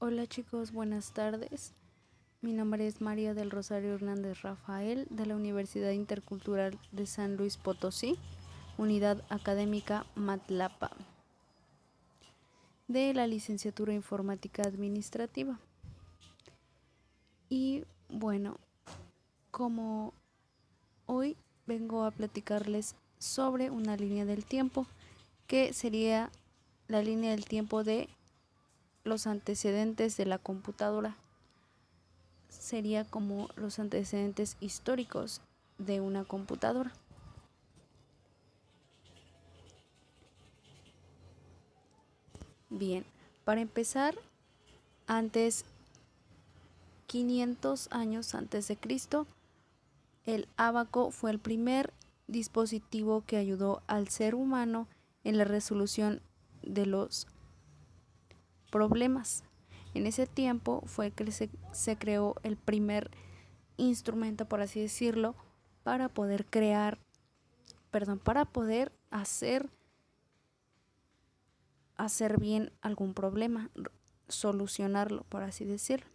Hola chicos, buenas tardes. Mi nombre es María del Rosario Hernández Rafael de la Universidad Intercultural de San Luis Potosí, Unidad Académica Matlapa, de la Licenciatura Informática Administrativa. Y bueno, como hoy vengo a platicarles sobre una línea del tiempo que sería la línea del tiempo de los antecedentes de la computadora. Sería como los antecedentes históricos de una computadora. Bien, para empezar, antes 500 años antes de Cristo, el ábaco fue el primer dispositivo que ayudó al ser humano en la resolución de los problemas. En ese tiempo fue que se creó el primer instrumento, por así decirlo, para poder hacer bien algún problema, solucionarlo, por así decirlo.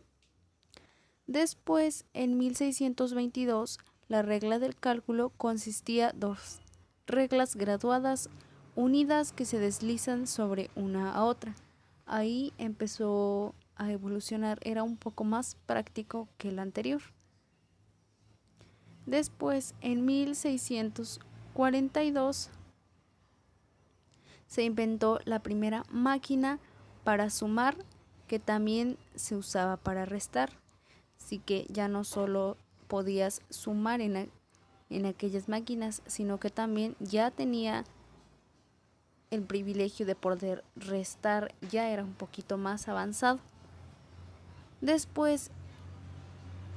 Después, en 1622, la regla del cálculo consistía dos reglas graduadas unidas que se deslizan sobre una a otra. Ahí empezó a evolucionar, era un poco más práctico que el anterior. Después, en 1642, se inventó la primera máquina para sumar, que también se usaba para restar. Así que ya no solo podías sumar en aquellas máquinas, sino que también ya tenía el privilegio de poder restar, ya era un poquito más avanzado. Después,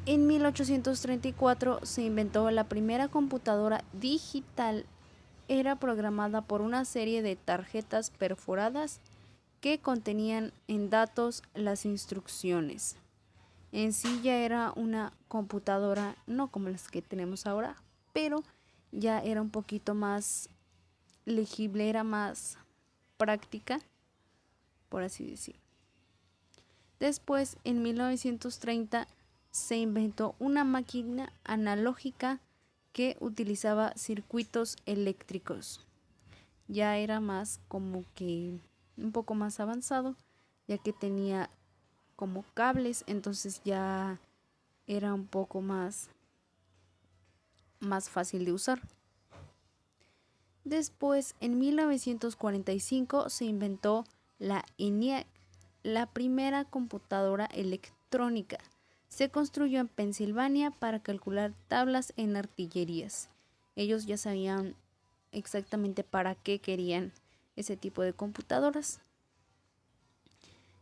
en 1834 se inventó la primera computadora digital. Era programada por una serie de tarjetas perforadas que contenían en datos las instrucciones. En sí ya era una computadora, no como las que tenemos ahora, pero ya era un poquito más legible, era más práctica, por así decirlo. Después, en 1930, se inventó una máquina analógica que utilizaba circuitos eléctricos. Ya era más como que un poco más avanzado, ya que tenía como cables, entonces ya era un poco más fácil de usar. Después, en 1945, se inventó la ENIAC, la primera computadora electrónica. Se construyó en Pensilvania para calcular tablas en artillerías. Ellos ya sabían exactamente para qué querían ese tipo de computadoras.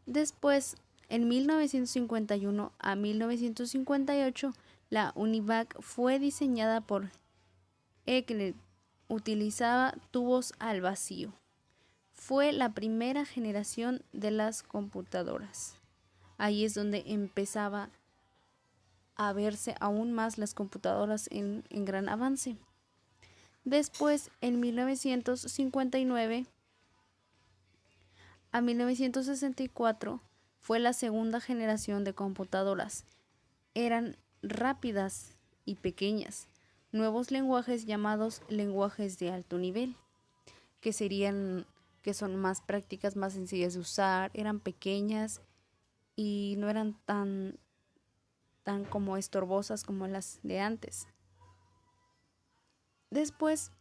Después, en 1951 a 1958, la UNIVAC fue diseñada por Eckler. Utilizaba tubos al vacío. Fue la primera generación de las computadoras. Ahí es donde empezaba a verse aún más las computadoras en gran avance. Después, en 1959 a 1964, fue la segunda generación de computadoras. Eran rápidas y pequeñas. Nuevos lenguajes llamados lenguajes de alto nivel, que son más prácticas, más sencillas de usar, eran pequeñas y no eran tan como estorbosas como las de antes. Después,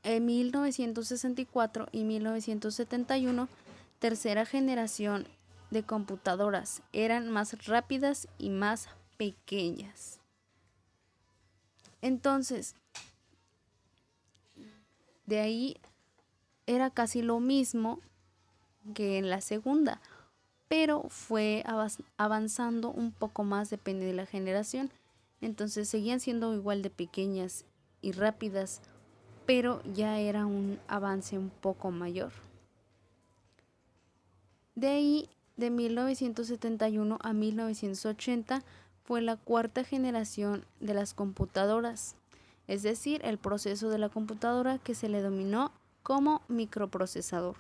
en 1964 y 1971, tercera generación de computadoras, eran más rápidas y más pequeñas. Entonces, de ahí era casi lo mismo que en la segunda, pero fue avanzando un poco más, depende de la generación. Entonces seguían siendo igual de pequeñas y rápidas, pero ya era un avance un poco mayor. De ahí, de 1971 a 1980, fue la cuarta generación de las computadoras, es decir, el proceso de la computadora que se le denominó como microprocesador.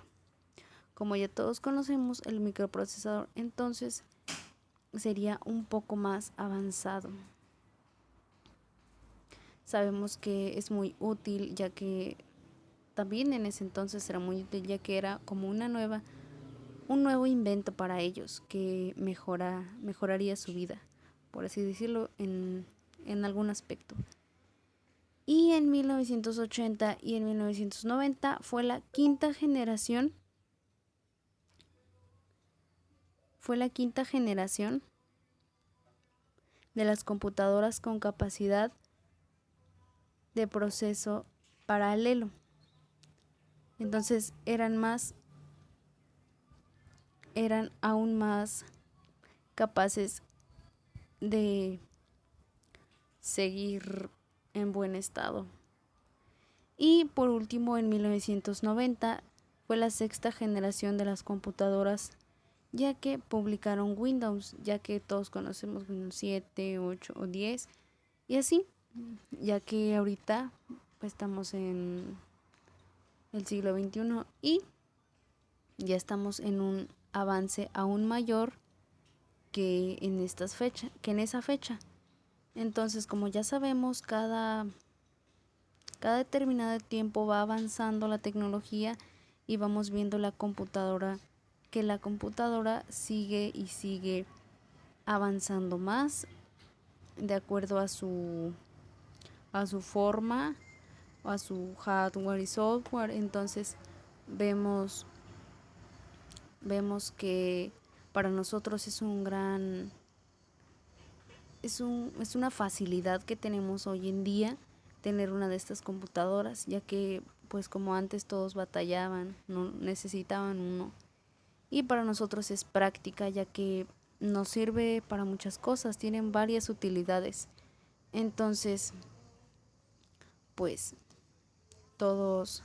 como ya todos conocemos, el microprocesador entonces sería un poco más avanzado. Sabemos que es muy útil, ya que también en ese entonces era muy útil, ya que era como un nuevo invento para ellos que mejoraría su vida, por así decirlo, en algún aspecto. Y en 1980 y en 1990 fue la quinta generación de las computadoras con capacidad de proceso paralelo. Entonces eran aún más capaces de seguir en buen estado. Y por último, en 1990 fue la sexta generación de las computadoras, ya que publicaron Windows, ya que todos conocemos Windows 7, 8 o 10 y así, ya que ahorita estamos en el siglo XXI y ya estamos en un avance aún mayor que en esa fecha. Entonces, como ya sabemos, cada determinado tiempo va avanzando la tecnología y vamos viendo que la computadora sigue y sigue avanzando más de acuerdo a su forma, a su hardware y software. Entonces vemos que para nosotros es es una facilidad que tenemos hoy en día tener una de estas computadoras, ya que pues como antes todos batallaban, no necesitaban uno. Y para nosotros es práctica, ya que nos sirve para muchas cosas, tienen varias utilidades. Entonces, pues todos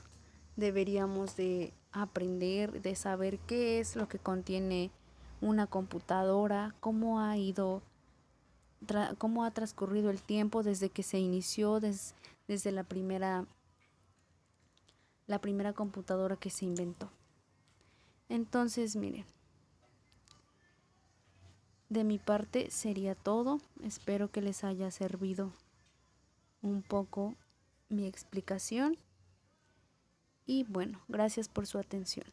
deberíamos de aprender, de saber qué es lo que contiene una computadora, cómo ha transcurrido el tiempo desde que se inició, desde la primera computadora que se inventó. Entonces, miren, de mi parte sería todo. Espero que les haya servido un poco mi explicación. Y bueno, gracias por su atención.